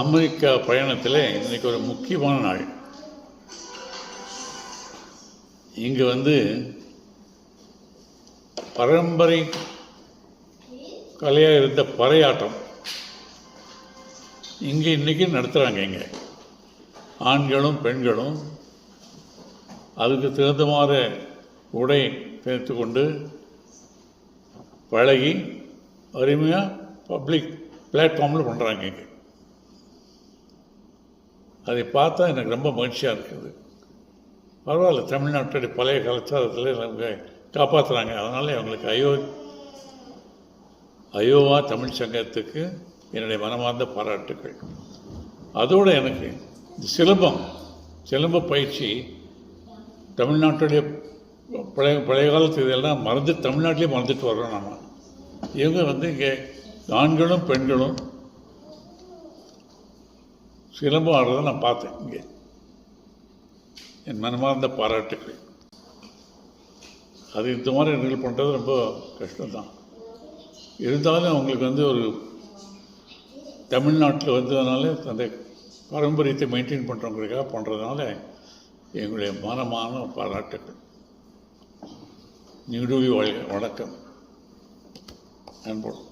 America பயணத்தில் இன்றைக்கி ஒரு முக்கியமான நாள். இங்கே பரம்பரை கலையாக இருந்த பறையாட்டம் இங்கே இன்றைக்கி நடத்துகிறாங்க. இங்கே ஆண்களும் பெண்களும் அதுக்கு தகுந்தமாறு உடை சேர்த்து கொண்டு பழகி அருமையாக பப்ளிக் பிளாட்ஃபார்மில் பண்ணுறாங்க. இங்கே அதை பார்த்தா எனக்கு ரொம்ப மகிழ்ச்சியாக இருக்குது. பரவாயில்ல, தமிழ்நாட்டுடைய பழைய கலாச்சாரத்தில் அவங்க காப்பாற்றுறாங்க. அதனால் அவங்களுக்கு அயோவா தமிழ் சங்கத்துக்கு என்னுடைய மனமார்ந்த பாராட்டுக்கள். அதோடு எனக்கு இந்த சிலம்ப பயிற்சி தமிழ்நாட்டுடைய பழைய காலத்து இதெல்லாம் தமிழ்நாட்டிலே மறந்துட்டு வர்றோம். நம்ம இவங்க இங்கே ஆண்களும் பெண்களும் சிலம்பம் ஆடுறதை நான் பார்த்தேன். இங்கே என் மனமார்ந்த பாராட்டுக்கள். அது இந்த மாதிரி நிகழ்வு பண்ணுறது ரொம்ப கஷ்டம்தான். இருந்தாலும் அவங்களுக்கு ஒரு தமிழ்நாட்டில் வந்ததுனால அந்த பாரம்பரியத்தை மெயின்டைன் பண்ணுறவங்களுக்காக பண்ணுறதுனால எங்களுடைய மனமான பாராட்டுக்கள். நீடுழி வணக்கம். அன்போடு.